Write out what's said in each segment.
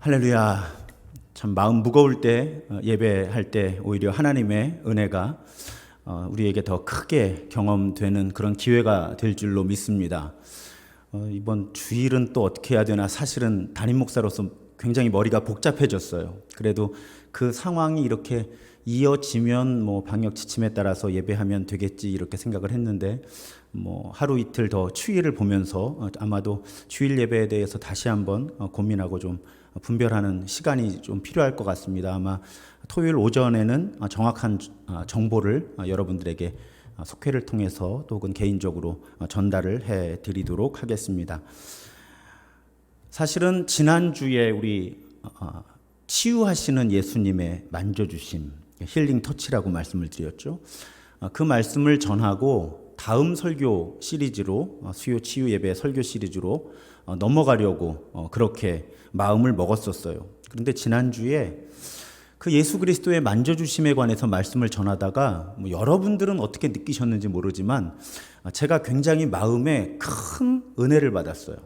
할렐루야. 참 마음 무거울 때 예배할 때 오히려 하나님의 은혜가 우리에게 더 크게 경험되는 그런 기회가 될 줄로 믿습니다. 이번 주일은 또 어떻게 해야 되나, 사실은 담임 목사로서 굉장히 머리가 복잡해졌어요. 그래도 그 상황이 이렇게 이어지면 방역 지침에 따라서 예배하면 되겠지 이렇게 생각을 했는데, 하루 이틀 더 추위를 보면서 아마도 주일 예배에 대해서 다시 한번 고민하고 좀 분별하는 시간이 좀 필요할 것 같습니다. 아마 토요일 오전에는 정확한 정보를 여러분들에게 속회를 통해서 혹은 개인적으로 전달을 해드리도록 하겠습니다. 사실은 지난주에 우리 치유하시는 예수님의 만져주심, 힐링 터치라고 말씀을 드렸죠. 그 말씀을 전하고 다음 설교 시리즈로, 수요 치유 예배 설교 시리즈로 넘어가려고 그렇게 마음을 먹었었어요. 그런데 지난주에 그 예수 그리스도의 만져주심에 관해서 말씀을 전하다가 여러분들은 어떻게 느끼셨는지 모르지만 제가 굉장히 마음에 큰 은혜를 받았어요.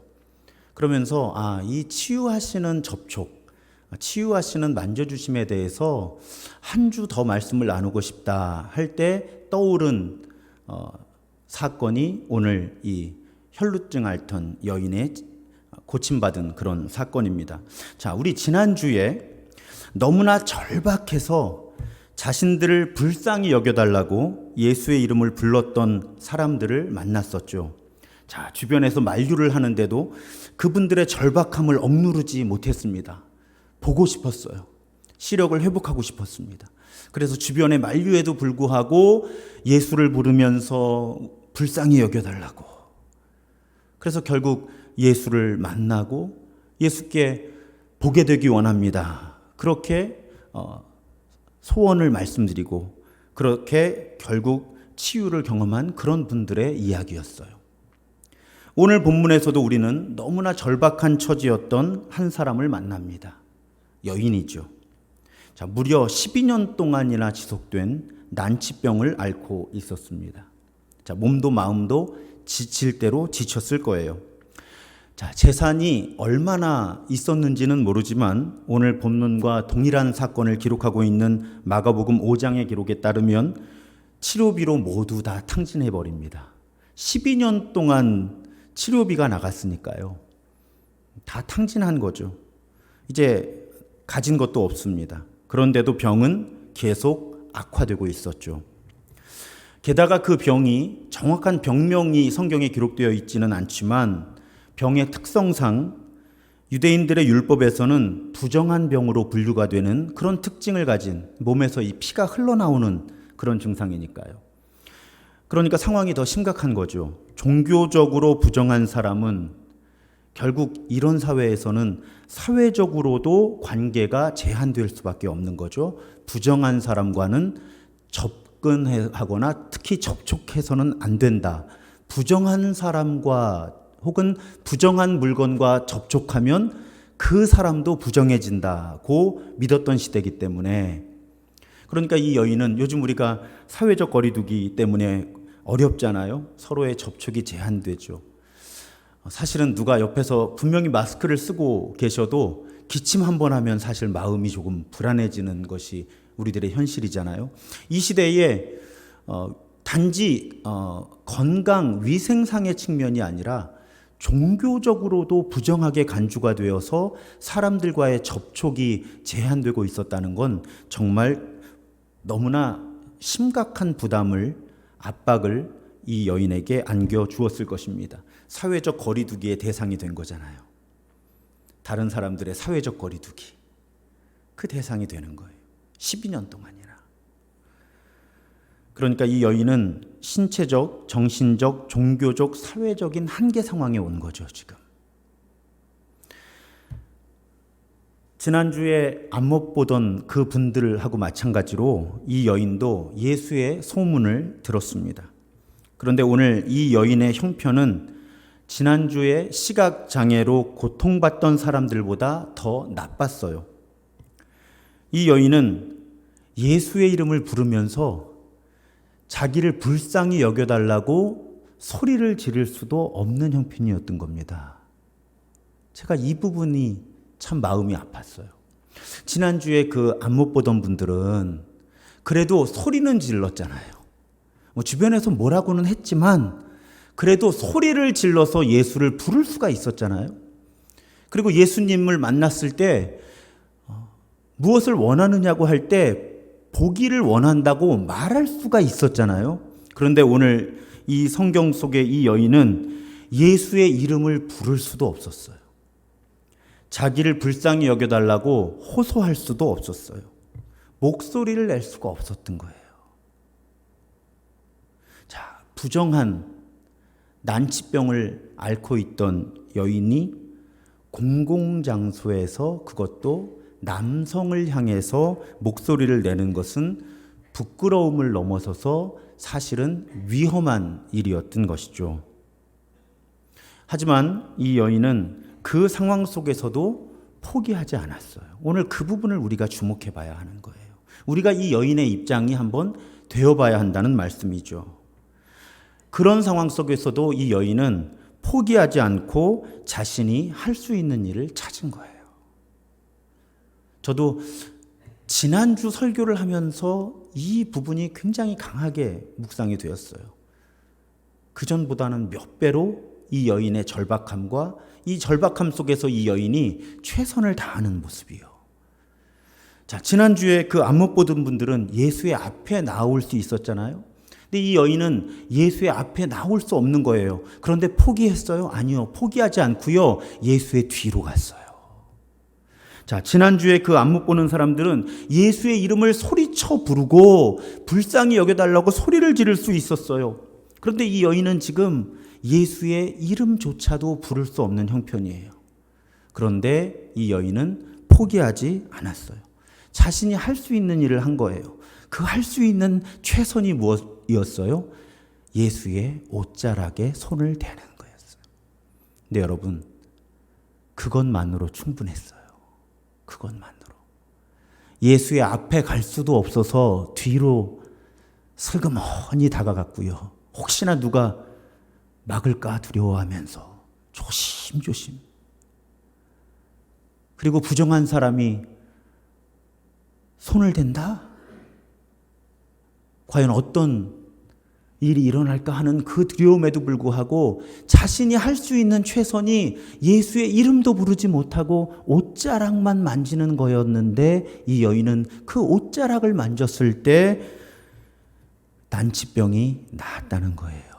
그러면서 이 치유하시는 접촉, 치유하시는 만져주심에 대해서 한 주 더 말씀을 나누고 싶다 할 때 떠오른 사건이 오늘 이 혈루증 앓던 여인의 고침받은 그런 사건입니다. 자, 우리 지난주에 너무나 절박해서 자신들을 불쌍히 여겨달라고 예수의 이름을 불렀던 사람들을 만났었죠. 자, 주변에서 만류를 하는데도 그분들의 절박함을 억누르지 못했습니다. 보고 싶었어요. 시력을 회복하고 싶었습니다. 그래서 주변의 만류에도 불구하고 예수를 부르면서 불쌍히 여겨달라고. 그래서 결국 예수를 만나고 예수께 보게 되기 원합니다. 그렇게 소원을 말씀드리고 그렇게 결국 치유를 경험한 그런 분들의 이야기였어요. 오늘 본문에서도 우리는 너무나 절박한 처지였던 한 사람을 만납니다. 여인이죠. 자, 무려 12년 동안이나 지속된 난치병을 앓고 있었습니다. 자, 몸도 마음도 지칠 대로 지쳤을 거예요. 자, 재산이 얼마나 있었는지는 모르지만 오늘 본문과 동일한 사건을 기록하고 있는 마가복음 5장의 기록에 따르면 치료비로 모두 다 탕진해 버립니다. 12년 동안 치료비가 나갔으니까요. 다 탕진한 거죠. 이제 가진 것도 없습니다. 그런데도 병은 계속 악화되고 있었죠. 게다가 그 병이 정확한 병명이 성경에 기록되어 있지는 않지만 병의 특성상 유대인들의 율법에서는 부정한 병으로 분류가 되는 그런 특징을 가진, 몸에서 이 피가 흘러나오는 그런 증상이니까요. 그러니까 상황이 더 심각한 거죠. 종교적으로 부정한 사람은 결국 이런 사회에서는 사회적으로도 관계가 제한될 수밖에 없는 거죠. 부정한 사람과는 접근하거나 특히 접촉해서는 안 된다. 부정한 사람과 혹은 부정한 물건과 접촉하면 그 사람도 부정해진다고 믿었던 시대이기 때문에, 그러니까 이 여인은 요즘 우리가 사회적 거리두기 때문에 어렵잖아요. 서로의 접촉이 제한되죠. 사실은 누가 옆에서 분명히 마스크를 쓰고 계셔도 기침 한 번 하면 사실 마음이 조금 불안해지는 것이 우리들의 현실이잖아요. 이 시대에 단지 건강 위생상의 측면이 아니라 종교적으로도 부정하게 간주가 되어서 사람들과의 접촉이 제한되고 있었다는 건 정말 너무나 심각한 부담을, 압박을 이 여인에게 안겨주었을 것입니다. 사회적 거리두기의 대상이 된 거잖아요. 다른 사람들의 사회적 거리두기, 그 대상이 되는 거예요. 12년 동안이나. 그러니까 이 여인은 신체적, 정신적, 종교적, 사회적인 한계 상황에 온 거죠, 지금. 지난주에 안 못 보던 그 분들하고 마찬가지로 이 여인도 예수의 소문을 들었습니다. 그런데 오늘 이 여인의 형편은 지난주에 시각장애로 고통받던 사람들보다 더 나빴어요. 이 여인은 예수의 이름을 부르면서 자기를 불쌍히 여겨달라고 소리를 지를 수도 없는 형편이었던 겁니다. 제가 이 부분이 참 마음이 아팠어요. 지난주에 그 안 못 보던 분들은 그래도 소리는 질렀잖아요. 뭐 주변에서 뭐라고는 했지만 그래도 소리를 질러서 예수를 부를 수가 있었잖아요. 그리고 예수님을 만났을 때 무엇을 원하느냐고 할 때 보기를 원한다고 말할 수가 있었잖아요. 그런데 오늘 이 성경 속의 이 여인은 예수의 이름을 부를 수도 없었어요. 자기를 불쌍히 여겨달라고 호소할 수도 없었어요. 목소리를 낼 수가 없었던 거예요. 자, 부정한 난치병을 앓고 있던 여인이 공공장소에서, 그것도 남성을 향해서 목소리를 내는 것은 부끄러움을 넘어서서 사실은 위험한 일이었던 것이죠. 하지만 이 여인은 그 상황 속에서도 포기하지 않았어요. 오늘 그 부분을 우리가 주목해 봐야 하는 거예요. 우리가 이 여인의 입장이 한번 되어봐야 한다는 말씀이죠. 그런 상황 속에서도 이 여인은 포기하지 않고 자신이 할 수 있는 일을 찾은 거예요. 저도 지난주 설교를 하면서 이 부분이 굉장히 강하게 묵상이 되었어요. 그전보다는 몇 배로 이 여인의 절박함과 이 절박함 속에서 이 여인이 최선을 다하는 모습이요. 자, 지난주에 그 안 못 보던 분들은 예수의 앞에 나올 수 있었잖아요. 근데 이 여인은 예수의 앞에 나올 수 없는 거예요. 그런데 포기했어요? 아니요. 포기하지 않고요. 예수의 뒤로 갔어요. 자, 지난주에 그 안 못 보는 사람들은 예수의 이름을 소리쳐 부르고 불쌍히 여겨달라고 소리를 지를 수 있었어요. 그런데 이 여인은 지금 예수의 이름조차도 부를 수 없는 형편이에요. 그런데 이 여인은 포기하지 않았어요. 자신이 할 수 있는 일을 한 거예요. 그 할 수 있는 최선이 무엇이었어요? 예수의 옷자락에 손을 대는 거였어요. 근데 여러분, 그것만으로 충분했어요. 그것만으로. 예수의 앞에 갈 수도 없어서 뒤로 슬그머니 다가갔고요. 혹시나 누가 막을까 두려워하면서 조심조심. 그리고 부정한 사람이 손을 댄다? 과연 어떤 일이 일어날까 하는 그 두려움에도 불구하고 자신이 할 수 있는 최선이 예수의 이름도 부르지 못하고 옷자락만 만지는 거였는데 이 여인은 그 옷자락을 만졌을 때 난치병이 나았다는 거예요.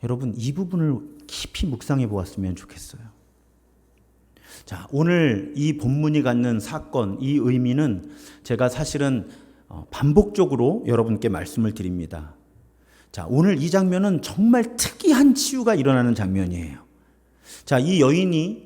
여러분, 이 부분을 깊이 묵상해 보았으면 좋겠어요. 자, 오늘 이 본문이 갖는 사건, 이 의미는 제가 사실은 반복적으로 여러분께 말씀을 드립니다. 자, 오늘 이 장면은 정말 특이한 치유가 일어나는 장면이에요. 자, 이 여인이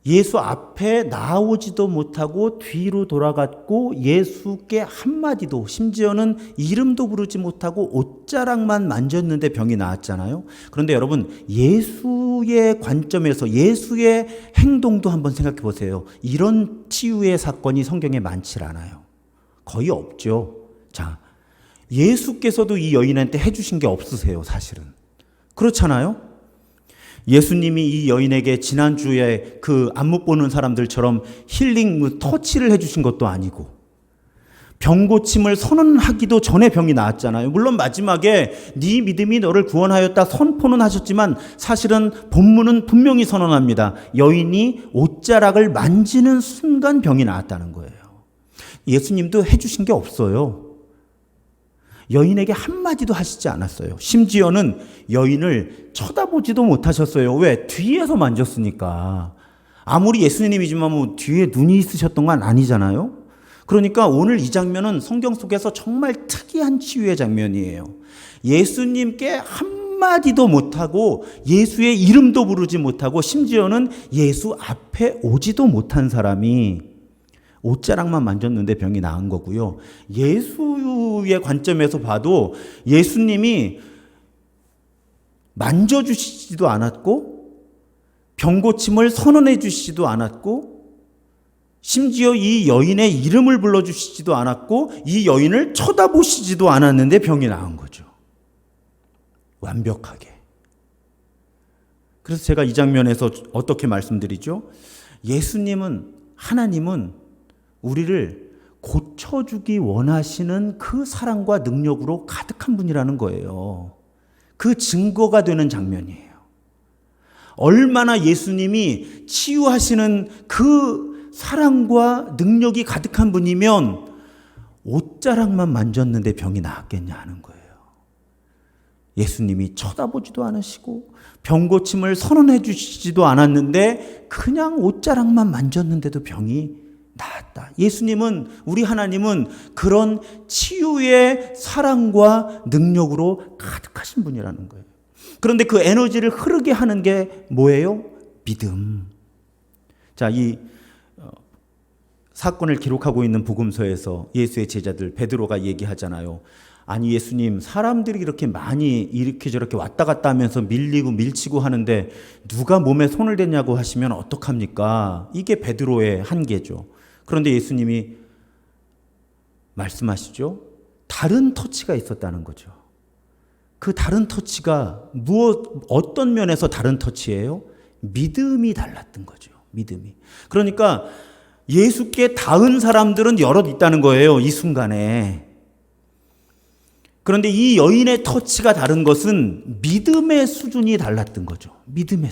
예수 앞에 나오지도 못하고 뒤로 돌아갔고 예수께 한마디도, 심지어는 이름도 부르지 못하고 옷자락만 만졌는데 병이 나았잖아요. 그런데 여러분, 예수의 관점에서 예수의 행동도 한번 생각해 보세요. 이런 치유의 사건이 성경에 많지 않아요. 거의 없죠. 자, 예수께서도 이 여인한테 해주신 게 없으세요, 사실은. 그렇잖아요? 예수님이 이 여인에게 지난주에 그 안 못 보는 사람들처럼 힐링 터치를 해주신 것도 아니고 병 고침을 선언하기도 전에 병이 나았잖아요. 물론 마지막에 네 믿음이 너를 구원하였다 선포는 하셨지만 사실은 본문은 분명히 선언합니다. 여인이 옷자락을 만지는 순간 병이 나았다는 거예요. 예수님도 해주신 게 없어요. 여인에게 한마디도 하시지 않았어요. 심지어는 여인을 쳐다보지도 못하셨어요. 왜? 뒤에서 만졌으니까. 아무리 예수님이지만 뭐 뒤에 눈이 있으셨던 건 아니잖아요. 그러니까 오늘 이 장면은 성경 속에서 정말 특이한 치유의 장면이에요. 예수님께 한마디도 못하고 예수의 이름도 부르지 못하고 심지어는 예수 앞에 오지도 못한 사람이 옷자락만 만졌는데 병이 나은 거고요. 예수의 관점에서 봐도 예수님이 만져주시지도 않았고 병 고침을 선언해 주시지도 않았고 심지어 이 여인의 이름을 불러주시지도 않았고 이 여인을 쳐다보시지도 않았는데 병이 나은 거죠. 완벽하게. 그래서 제가 이 장면에서 어떻게 말씀드리죠? 예수님은, 하나님은 우리를 고쳐주기 원하시는 그 사랑과 능력으로 가득한 분이라는 거예요. 그 증거가 되는 장면이에요. 얼마나 예수님이 치유하시는 그 사랑과 능력이 가득한 분이면 옷자락만 만졌는데 병이 나았겠냐 하는 거예요. 예수님이 쳐다보지도 않으시고 병 고침을 선언해 주시지도 않았는데 그냥 옷자락만 만졌는데도 병이 나았다. 예수님은, 우리 하나님은 그런 치유의 사랑과 능력으로 가득하신 분이라는 거예요. 그런데 그 에너지를 흐르게 하는 게 뭐예요? 믿음. 자, 이 사건을 기록하고 있는 복음서에서 예수의 제자들 베드로가 얘기하잖아요. 아니 예수님, 사람들이 이렇게 많이 이렇게 저렇게 왔다 갔다 하면서 밀리고 밀치고 하는데 누가 몸에 손을 대냐고 하시면 어떡합니까? 이게 베드로의 한계죠. 그런데 예수님이 말씀하시죠. 다른 터치가 있었다는 거죠. 그 다른 터치가 어떤 면에서 다른 터치예요? 믿음이 달랐던 거죠. 믿음이. 그러니까 예수께 닿은 사람들은 여럿 있다는 거예요. 이 순간에. 그런데 이 여인의 터치가 다른 것은 믿음의 수준이 달랐던 거죠. 믿음의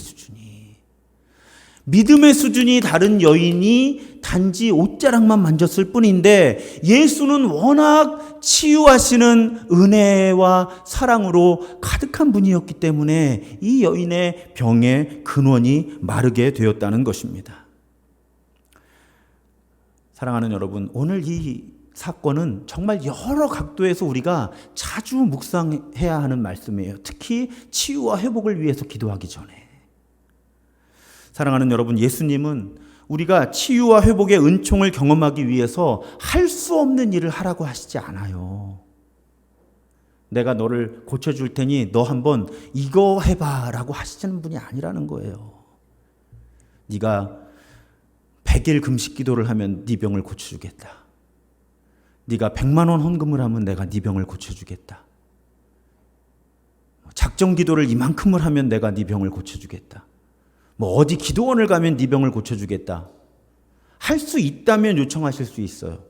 수준이 다른 여인이 단지 옷자락만 만졌을 뿐인데 예수는 워낙 치유하시는 은혜와 사랑으로 가득한 분이었기 때문에 이 여인의 병의 근원이 마르게 되었다는 것입니다. 사랑하는 여러분, 오늘 이 사건은 정말 여러 각도에서 우리가 자주 묵상해야 하는 말씀이에요. 특히 치유와 회복을 위해서 기도하기 전에. 사랑하는 여러분, 예수님은 우리가 치유와 회복의 은총을 경험하기 위해서 할 수 없는 일을 하라고 하시지 않아요. 내가 너를 고쳐줄 테니 너 한번 이거 해봐 라고 하시는 분이 아니라는 거예요. 네가 100일 금식 기도를 하면 네 병을 고쳐주겠다. 네가 100만 원 헌금을 하면 내가 네 병을 고쳐주겠다. 작정 기도를 이만큼을 하면 내가 네 병을 고쳐주겠다. 어디 기도원을 가면 네 병을 고쳐주겠다. 할 수 있다면 요청하실 수 있어요.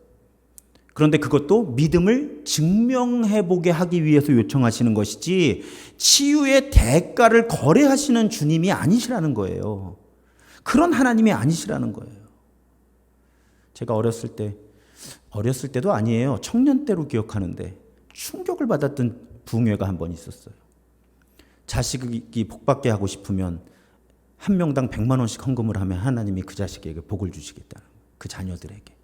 그런데 그것도 믿음을 증명해보게 하기 위해서 요청하시는 것이지 치유의 대가를 거래하시는 주님이 아니시라는 거예요. 그런 하나님이 아니시라는 거예요. 제가 어렸을 때도 아니에요. 청년 때로 기억하는데 충격을 받았던 부흥회가 한 번 있었어요. 자식이 복받게 하고 싶으면 한 명당 100만 원씩 헌금을 하면 하나님이 그 자식에게 복을 주시겠다는 거예요. 그 자녀들에게.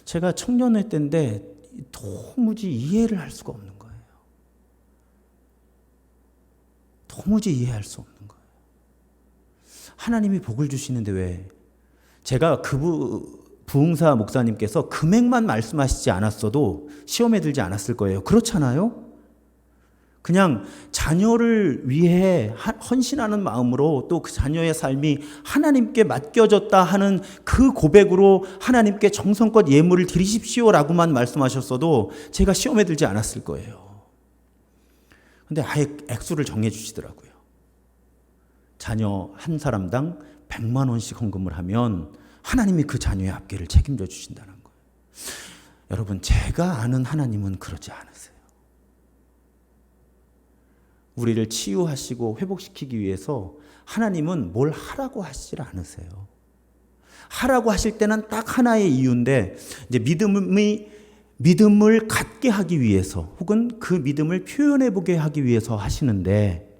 제가 청년회 때인데 도무지 이해를 할 수가 없는 거예요. 도무지 이해할 수 없는 거예요. 하나님이 복을 주시는데 왜? 제가 부흥사 목사님께서 금액만 말씀하시지 않았어도 시험에 들지 않았을 거예요. 그렇잖아요? 그냥 자녀를 위해 헌신하는 마음으로 또 그 자녀의 삶이 하나님께 맡겨졌다 하는 그 고백으로 하나님께 정성껏 예물을 드리십시오라고만 말씀하셨어도 제가 시험에 들지 않았을 거예요. 근데 아예 액수를 정해 주시더라고요. 자녀 한 사람당 100만 원씩 헌금을 하면 하나님이 그 자녀의 앞길을 책임져 주신다는 거예요. 여러분, 제가 아는 하나님은 그러지 않으세요. 우리를 치유하시고 회복시키기 위해서 하나님은 뭘 하라고 하시질 않으세요. 하라고 하실 때는 딱 하나의 이유인데 이제 믿음을 갖게 하기 위해서 혹은 그 믿음을 표현해 보게 하기 위해서 하시는데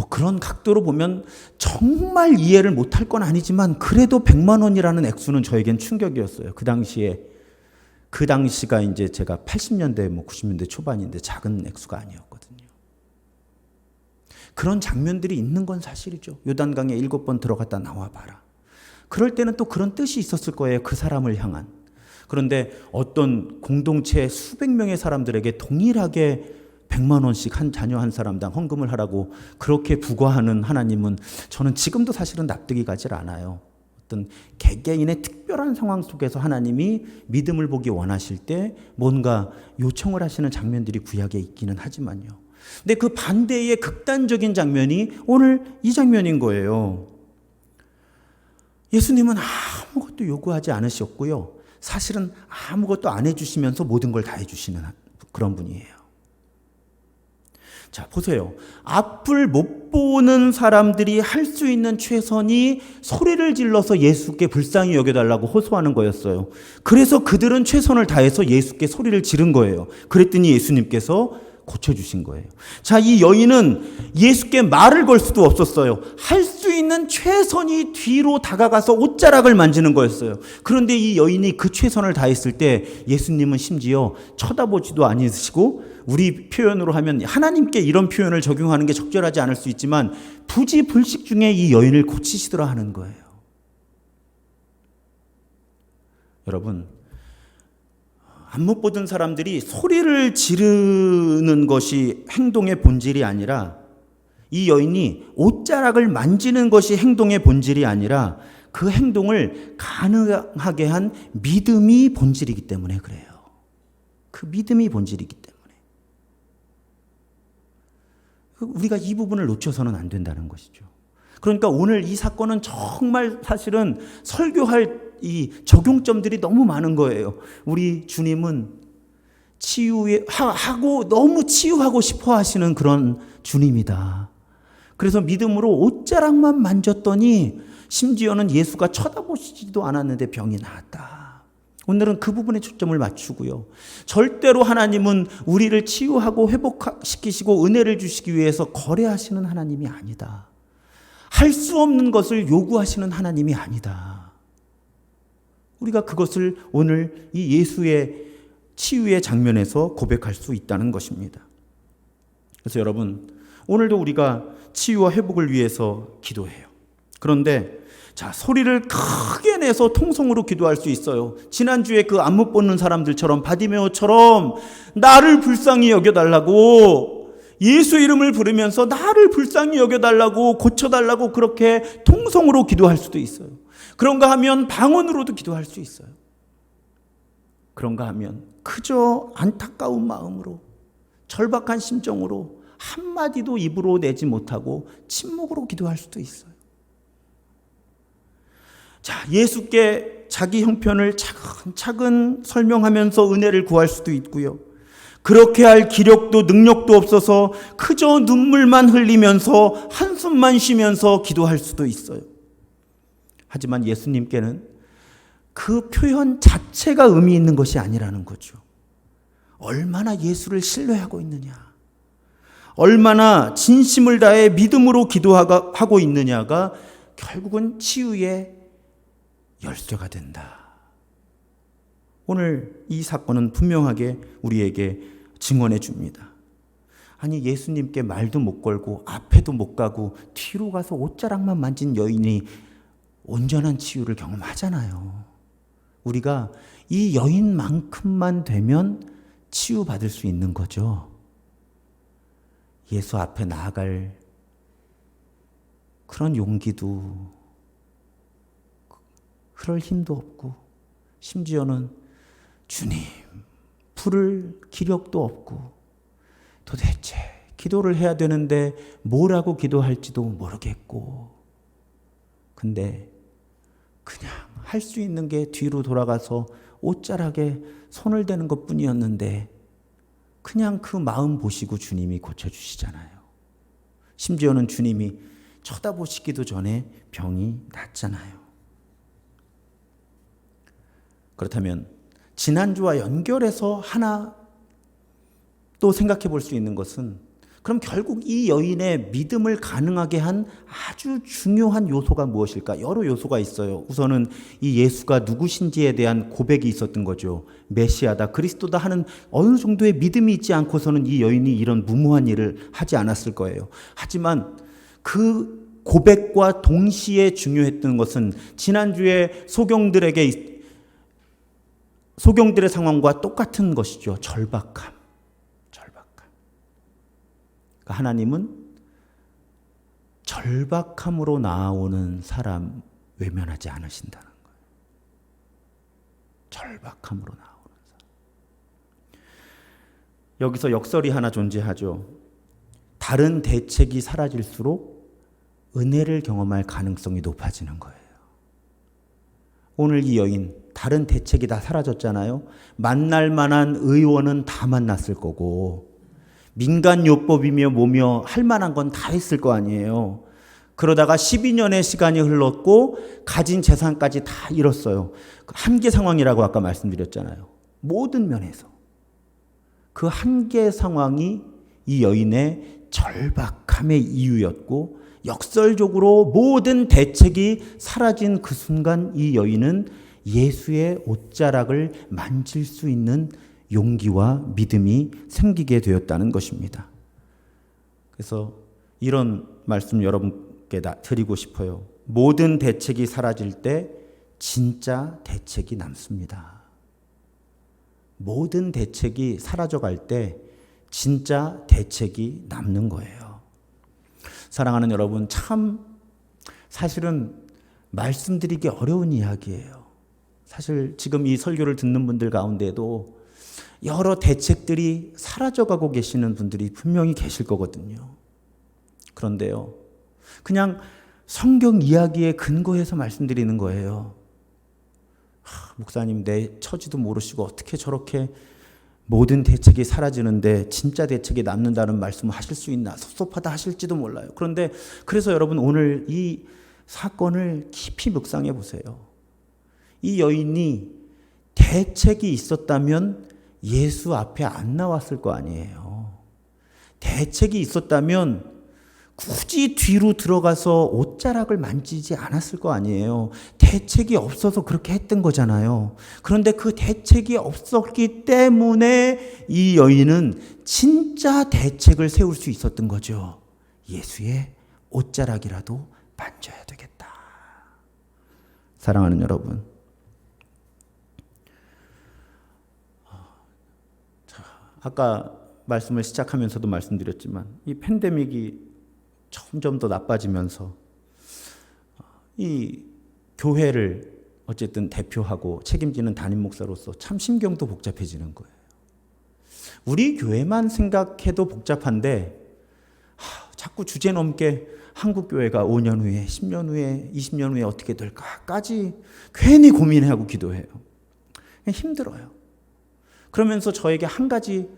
그런 각도로 보면 정말 이해를 못할 건 아니지만 그래도 100만 원이라는 액수는 저에겐 충격이었어요. 그 당시가 이제 제가 80년대 90년대 초반인데 작은 액수가 아니었거든요. 그런 장면들이 있는 건 사실이죠. 요단강에 7번 들어갔다 나와봐라. 그럴 때는 또 그런 뜻이 있었을 거예요. 그 사람을 향한. 그런데 어떤 공동체 수백 명의 사람들에게 동일하게 100만 원씩 한 자녀 한 사람당 헌금을 하라고 그렇게 부과하는 하나님은 저는 지금도 사실은 납득이 가질 않아요. 어떤 개개인의 특별한 상황 속에서 하나님이 믿음을 보기 원하실 때 뭔가 요청을 하시는 장면들이 구약에 있기는 하지만요. 근데 그 반대의 극단적인 장면이 오늘 이 장면인 거예요. 예수님은 아무것도 요구하지 않으셨고요. 사실은 아무것도 안 해주시면서 모든 걸 다 해주시는 그런 분이에요. 자, 보세요. 앞을 못 보는 사람들이 할 수 있는 최선이 소리를 질러서 예수께 불쌍히 여겨달라고 호소하는 거였어요. 그래서 그들은 최선을 다해서 예수께 소리를 지른 거예요. 그랬더니 예수님께서 고쳐주신 거예요. 자, 이 여인은 예수께 말을 걸 수도 없었어요. 할 수 있는 최선이 뒤로 다가가서 옷자락을 만지는 거였어요. 그런데 이 여인이 그 최선을 다했을 때 예수님은 심지어 쳐다보지도 않으시고, 우리 표현으로 하면 하나님께 이런 표현을 적용하는 게 적절하지 않을 수 있지만 부지불식 중에 이 여인을 고치시더라 하는 거예요. 여러분, 안 못 보던 사람들이 소리를 지르는 것이 행동의 본질이 아니라, 이 여인이 옷자락을 만지는 것이 행동의 본질이 아니라 그 행동을 가능하게 한 믿음이 본질이기 때문에 그래요. 그 믿음이 본질이기 때문에. 우리가 이 부분을 놓쳐서는 안 된다는 것이죠. 그러니까 오늘 이 사건은 정말 사실은 설교할 이 적용점들이 너무 많은 거예요. 우리 주님은 치유하고 너무 치유하고 싶어 하시는 그런 주님이다. 그래서 믿음으로 옷자락만 만졌더니 심지어는 예수가 쳐다보시지도 않았는데 병이 나았다. 오늘은 그 부분에 초점을 맞추고요. 절대로 하나님은 우리를 치유하고 회복시키시고 은혜를 주시기 위해서 거래하시는 하나님이 아니다. 할 수 없는 것을 요구하시는 하나님이 아니다. 우리가 그것을 오늘 이 예수의 치유의 장면에서 고백할 수 있다는 것입니다. 그래서 여러분, 오늘도 우리가 치유와 회복을 위해서 기도해요. 그런데 자, 소리를 크게 내서 통성으로 기도할 수 있어요. 지난주에 그 안 못 보는 사람들처럼, 바디메오처럼 나를 불쌍히 여겨달라고 예수 이름을 부르면서 나를 불쌍히 여겨달라고 고쳐달라고 그렇게 통성으로 기도할 수도 있어요. 그런가 하면 방언으로도 기도할 수 있어요. 그런가 하면 그저 안타까운 마음으로, 절박한 심정으로 한마디도 입으로 내지 못하고 침묵으로 기도할 수도 있어요. 자, 예수께 자기 형편을 차근차근 설명하면서 은혜를 구할 수도 있고요. 그렇게 할 기력도 능력도 없어서 그저 눈물만 흘리면서 한숨만 쉬면서 기도할 수도 있어요. 하지만 예수님께는 그 표현 자체가 의미 있는 것이 아니라는 거죠. 얼마나 예수를 신뢰하고 있느냐, 얼마나 진심을 다해 믿음으로 기도하고 있느냐가 결국은 치유의 열쇠가 된다. 오늘 이 사건은 분명하게 우리에게 증언해 줍니다. 아니, 예수님께 말도 못 걸고 앞에도 못 가고 뒤로 가서 옷자락만 만진 여인이 온전한 치유를 경험하잖아요. 우리가 이 여인만큼만 되면 치유받을 수 있는 거죠. 예수 앞에 나아갈 그런 용기도, 그럴 힘도 없고, 심지어는 주님 부를 기력도 없고, 도대체 기도를 해야 되는데 뭐라고 기도할지도 모르겠고, 근데 그냥 할 수 있는 게 뒤로 돌아가서 옷자락에 손을 대는 것뿐이었는데 그냥 그 마음 보시고 주님이 고쳐주시잖아요. 심지어는 주님이 쳐다보시기도 전에 병이 낫잖아요. 그렇다면 지난주와 연결해서 하나 또 생각해 볼 수 있는 것은, 그럼 결국 이 여인의 믿음을 가능하게 한 아주 중요한 요소가 무엇일까? 여러 요소가 있어요. 우선은 이 예수가 누구신지에 대한 고백이 있었던 거죠. 메시아다, 그리스도다 하는 어느 정도의 믿음이 있지 않고서는 이 여인이 이런 무모한 일을 하지 않았을 거예요. 하지만 그 고백과 동시에 중요했던 것은 지난주에 소경들의 상황과 똑같은 것이죠. 절박함. 하나님은 절박함으로 나아오는 사람 외면하지 않으신다는 거예요. 절박함으로 나아오는 사람. 여기서 역설이 하나 존재하죠. 다른 대책이 사라질수록 은혜를 경험할 가능성이 높아지는 거예요. 오늘 이 여인 다른 대책이 다 사라졌잖아요. 만날 만한 의원은 다 만났을 거고 민간요법이며 뭐며 할 만한 건 다 했을 거 아니에요. 그러다가 12년의 시간이 흘렀고 가진 재산까지 다 잃었어요. 한계 상황이라고 아까 말씀드렸잖아요. 모든 면에서. 그 한계 상황이 이 여인의 절박함의 이유였고 역설적으로 모든 대책이 사라진 그 순간 이 여인은 예수의 옷자락을 만질 수 있는 용기와 믿음이 생기게 되었다는 것입니다. 그래서 이런 말씀 여러분께 드리고 싶어요. 모든 대책이 사라질 때 진짜 대책이 남습니다. 모든 대책이 사라져갈 때 진짜 대책이 남는 거예요. 사랑하는 여러분, 참 사실은 말씀드리기 어려운 이야기예요. 사실 지금 이 설교를 듣는 분들 가운데도 여러 대책들이 사라져가고 계시는 분들이 분명히 계실 거거든요. 그런데요, 그냥 성경 이야기에 근거해서 말씀드리는 거예요. 목사님, 내 처지도 모르시고 어떻게 저렇게 모든 대책이 사라지는데 진짜 대책이 남는다는 말씀을 하실 수 있나, 섭섭하다 하실지도 몰라요. 그런데 그래서 여러분 오늘 이 사건을 깊이 묵상해 보세요. 이 여인이 대책이 있었다면 예수 앞에 안 나왔을 거 아니에요. 대책이 있었다면 굳이 뒤로 들어가서 옷자락을 만지지 않았을 거 아니에요. 대책이 없어서 그렇게 했던 거잖아요. 그런데 그 대책이 없었기 때문에 이 여인은 진짜 대책을 세울 수 있었던 거죠. 예수의 옷자락이라도 만져야 되겠다. 사랑하는 여러분, 아까 말씀을 시작하면서도 말씀드렸지만 이 팬데믹이 점점 더 나빠지면서 이 교회를 어쨌든 대표하고 책임지는 담임 목사로서 참 신경도 복잡해지는 거예요. 우리 교회만 생각해도 복잡한데 자꾸 주제 넘게 한국 교회가 5년 후에, 10년 후에, 20년 후에 어떻게 될까까지 괜히 고민하고 기도해요. 힘들어요. 그러면서 저에게 한 가지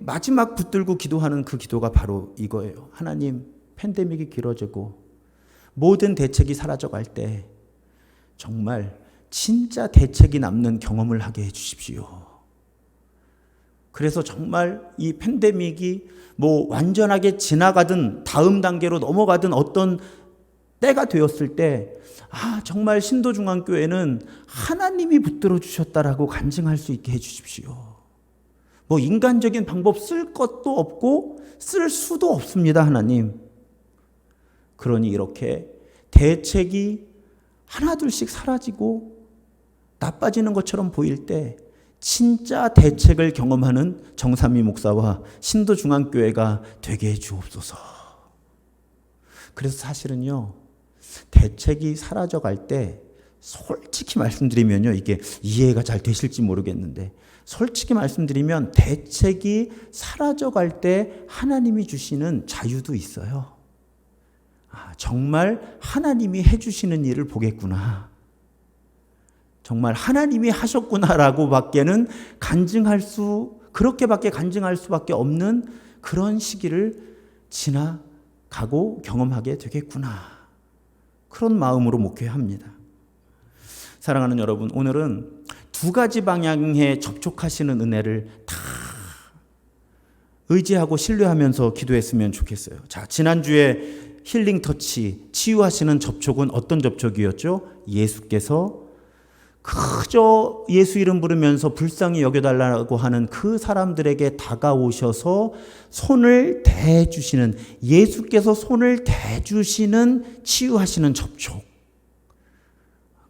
마지막 붙들고 기도하는 그 기도가 바로 이거예요. 하나님, 팬데믹이 길어지고 모든 대책이 사라져갈 때 정말 진짜 대책이 남는 경험을 하게 해주십시오. 그래서 정말 이 팬데믹이 뭐 완전하게 지나가든 다음 단계로 넘어가든 어떤 때가 되었을 때 정말 신도중앙교회는 하나님이 붙들어 주셨다라고 간증할 수 있게 해주십시오. 뭐 인간적인 방법 쓸 것도 없고 쓸 수도 없습니다, 하나님. 그러니 이렇게 대책이 하나둘씩 사라지고 나빠지는 것처럼 보일 때 진짜 대책을 경험하는 정삼위 목사와 신도중앙교회가 되게 해 주옵소서. 그래서 사실은요, 대책이 사라져갈 때 솔직히 말씀드리면요, 이게 이해가 잘 되실지 모르겠는데 솔직히 말씀드리면 대책이 사라져갈 때 하나님이 주시는 자유도 있어요. 정말 하나님이 해주시는 일을 보겠구나. 정말 하나님이 하셨구나라고 밖에는 그렇게밖에 간증할 수밖에 없는 그런 시기를 지나가고 경험하게 되겠구나. 그런 마음으로 목회합니다. 사랑하는 여러분, 오늘은 두 가지 방향에 접촉하시는 은혜를 다 의지하고 신뢰하면서 기도했으면 좋겠어요. 자, 지난주에 힐링 터치, 치유하시는 접촉은 어떤 접촉이었죠? 예수께서 그저 예수 이름 부르면서 불쌍히 여겨달라고 하는 그 사람들에게 다가오셔서 손을 대주시는, 예수께서 손을 대주시는 치유하시는 접촉.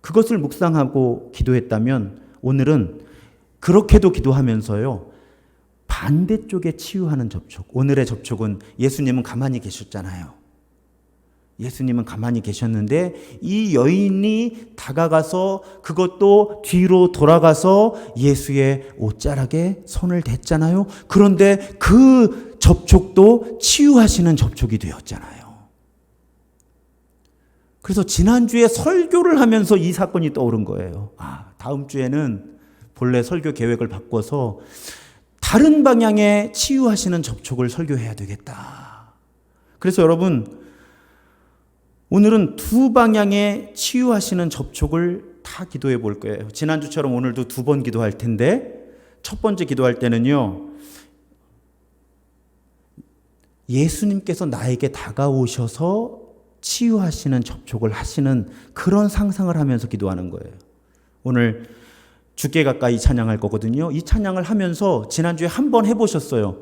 그것을 묵상하고 기도했다면 오늘은 그렇게도 기도하면서요, 반대쪽에 치유하는 접촉. 오늘의 접촉은 예수님은 가만히 계셨잖아요. 예수님은 가만히 계셨는데 이 여인이 다가가서 그것도 뒤로 돌아가서 예수의 옷자락에 손을 댔잖아요. 그런데 그 접촉도 치유하시는 접촉이 되었잖아요. 그래서 지난주에 설교를 하면서 이 사건이 떠오른 거예요. 다음 주에는 본래 설교 계획을 바꿔서 다른 방향의 치유하시는 접촉을 설교해야 되겠다. 그래서 여러분, 오늘은 두 방향의 치유하시는 접촉을 다 기도해 볼 거예요. 지난주처럼 오늘도 두 번 기도할 텐데, 첫 번째 기도할 때는요, 예수님께서 나에게 다가오셔서 치유하시는 접촉을 하시는 그런 상상을 하면서 기도하는 거예요. 오늘 주께 가까이 찬양할 거거든요. 이 찬양을 하면서 지난주에 한 번 해보셨어요.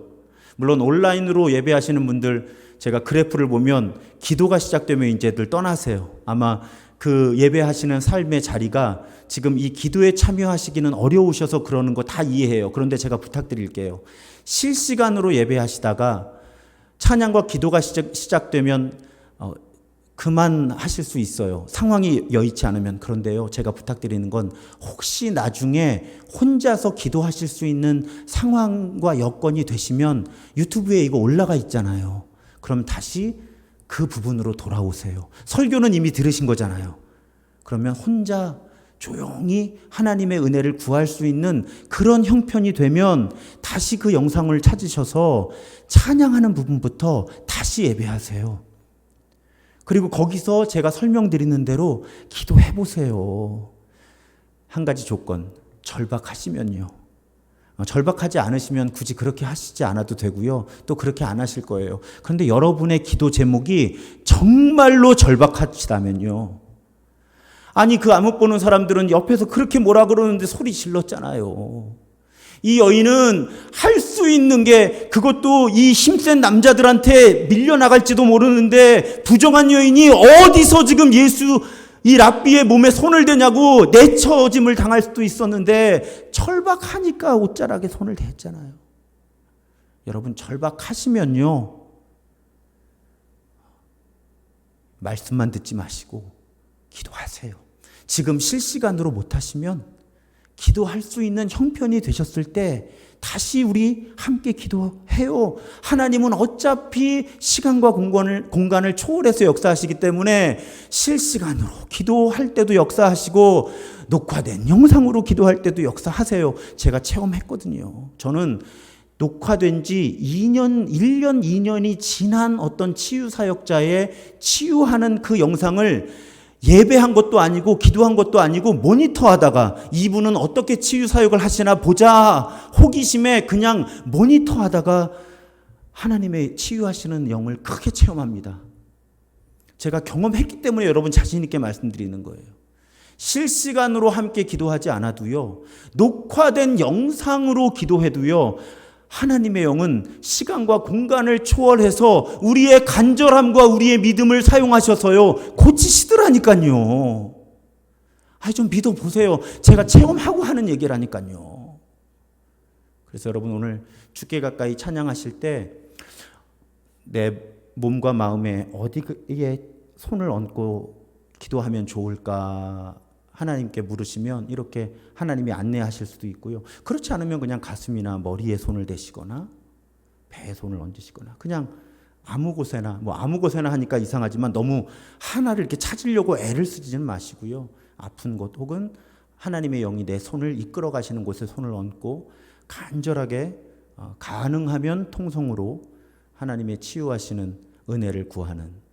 물론 온라인으로 예배하시는 분들, 제가 그래프를 보면 기도가 시작되면 이제들 떠나세요. 아마 그 예배하시는 삶의 자리가 지금 이 기도에 참여하시기는 어려우셔서 그러는 거 다 이해해요. 그런데 제가 부탁드릴게요. 실시간으로 예배하시다가 찬양과 기도가 시작되면 그만하실 수 있어요. 상황이 여의치 않으면. 그런데요, 제가 부탁드리는 건 혹시 나중에 혼자서 기도하실 수 있는 상황과 여건이 되시면 유튜브에 이거 올라가 있잖아요. 그럼 다시 그 부분으로 돌아오세요. 설교는 이미 들으신 거잖아요. 그러면 혼자 조용히 하나님의 은혜를 구할 수 있는 그런 형편이 되면 다시 그 영상을 찾으셔서 찬양하는 부분부터 다시 예배하세요. 그리고 거기서 제가 설명드리는 대로 기도해 보세요. 한 가지 조건, 절박하시면요. 절박하지 않으시면 굳이 그렇게 하시지 않아도 되고요. 또 그렇게 안 하실 거예요. 그런데 여러분의 기도 제목이 정말로 절박하시다면요. 아니, 그 암흑 보는 사람들은 옆에서 그렇게 뭐라 그러는데 소리 질렀잖아요. 이 여인은 할 수 있는 게, 그것도 이 힘센 남자들한테 밀려나갈지도 모르는데 부정한 여인이 어디서 지금 예수 이 랍비의 몸에 손을 대냐고 내처짐을 당할 수도 있었는데 절박하니까 옷자락에 손을 댔잖아요. 여러분, 절박하시면요, 말씀만 듣지 마시고 기도하세요. 지금 실시간으로 못하시면 기도할 수 있는 형편이 되셨을 때 다시 우리 함께 기도해요. 하나님은 어차피 시간과 공간을 초월해서 역사하시기 때문에 실시간으로 기도할 때도 역사하시고 녹화된 영상으로 기도할 때도 역사하세요. 제가 체험했거든요. 저는 녹화된 지 1년, 2년이 지난 어떤 치유 사역자의 치유하는 그 영상을 예배한 것도 아니고 기도한 것도 아니고 모니터하다가 이분은 어떻게 치유 사역을 하시나 보자 호기심에 그냥 모니터하다가 하나님의 치유하시는 영을 크게 체험합니다. 제가 경험했기 때문에 여러분 자신 있게 말씀드리는 거예요. 실시간으로 함께 기도하지 않아도요, 녹화된 영상으로 기도해도요, 하나님의 영은 시간과 공간을 초월해서 우리의 간절함과 우리의 믿음을 사용하셔서요, 고치시더라니까요. 좀 믿어보세요. 제가 체험하고 하는 얘기라니까요. 그래서 여러분, 오늘 주께 가까이 찬양하실 때 내 몸과 마음에 어디에 손을 얹고 기도하면 좋을까 하나님께 물으시면 이렇게 하나님이 안내하실 수도 있고요. 그렇지 않으면 그냥 가슴이나 머리에 손을 대시거나 배에 손을 얹으시거나 그냥 아무 곳에나, 아무 곳에나 하니까 이상하지만 너무 하나를 이렇게 찾으려고 애를 쓰지는 마시고요. 아픈 곳 혹은 하나님의 영이 내 손을 이끌어 가시는 곳에 손을 얹고 간절하게 가능하면 통성으로 하나님의 치유하시는 은혜를 구하는,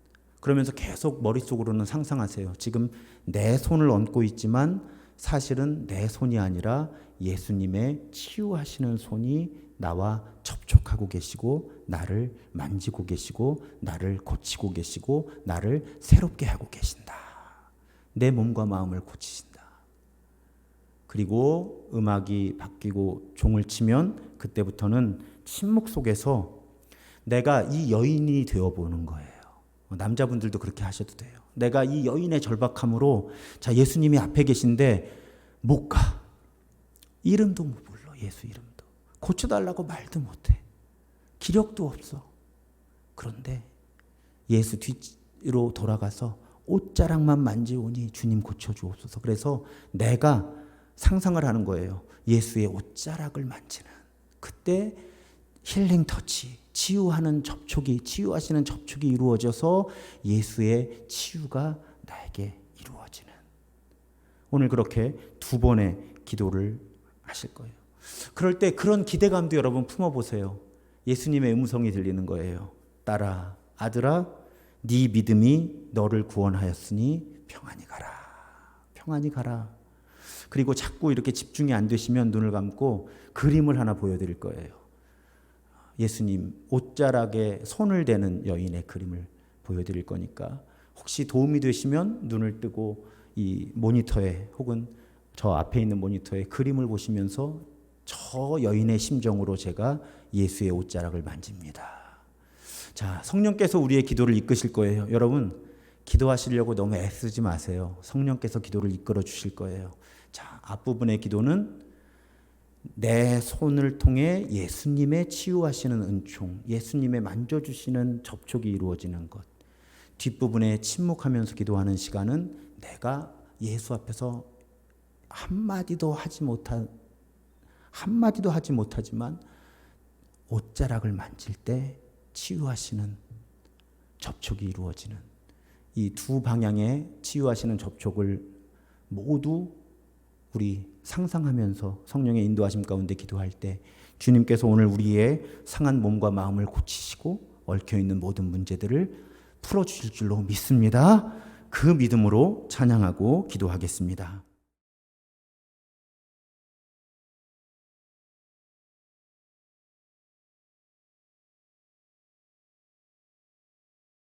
그러면서 계속 머릿속으로는 상상하세요. 지금 내 손을 얹고 있지만 사실은 내 손이 아니라 예수님의 치유하시는 손이 나와 접촉하고 계시고 나를 만지고 계시고 나를 고치고 계시고 나를 새롭게 하고 계신다. 내 몸과 마음을 고치신다. 그리고 음악이 바뀌고 종을 치면 그때부터는 침묵 속에서 내가 이 여인이 되어보는 거예요. 남자분들도 그렇게 하셔도 돼요. 내가 이 여인의 절박함으로, 자, 예수님이 앞에 계신데 못 가. 이름도 못 불러. 예수 이름도. 고쳐달라고 말도 못해. 기력도 없어. 그런데 예수 뒤로 돌아가서 옷자락만 만지오니 주님 고쳐주옵소서. 그래서 내가 상상을 하는 거예요. 예수의 옷자락을 만지는. 그때 힐링 터치, 치유하시는 접촉이 이루어져서 예수의 치유가 나에게 이루어지는. 오늘 그렇게 2번의 기도를 하실 거예요. 그럴 때 그런 기대감도 여러분 품어보세요. 예수님의 음성이 들리는 거예요. 딸아, 아들아, 네 믿음이 너를 구원하였으니 평안히 가라. 평안히 가라. 그리고 자꾸 이렇게 집중이 안 되시면 눈을 감고 그림을 하나 보여드릴 거예요. 예수님 옷자락에 손을 대는 여인의 그림을 보여드릴 거니까 혹시 도움이 되시면 눈을 뜨고 이 모니터에 혹은 저 앞에 있는 모니터에 그림을 보시면서 저 여인의 심정으로 제가 예수의 옷자락을 만집니다. 자, 성령께서 우리의 기도를 이끄실 거예요. 여러분, 기도하시려고 너무 애쓰지 마세요. 성령께서 기도를 이끌어 주실 거예요. 자, 앞부분의 기도는 내 손을 통해 예수님의 치유하시는 은총, 예수님의 만져주시는 접촉이 이루어지는 것. 뒷부분에 침묵하면서 기도하는 시간은 내가 예수 앞에서 한마디도 하지 못하지만 옷자락을 만질 때 치유하시는 접촉이 이루어지는 이 2 방향의 치유하시는 접촉을 모두 우리 상상하면서 성령의 인도하심 가운데 기도할 때 주님께서 오늘 우리의 상한 몸과 마음을 고치시고 얽혀있는 모든 문제들을 풀어주실 줄로 믿습니다. 그 믿음으로 찬양하고 기도하겠습니다.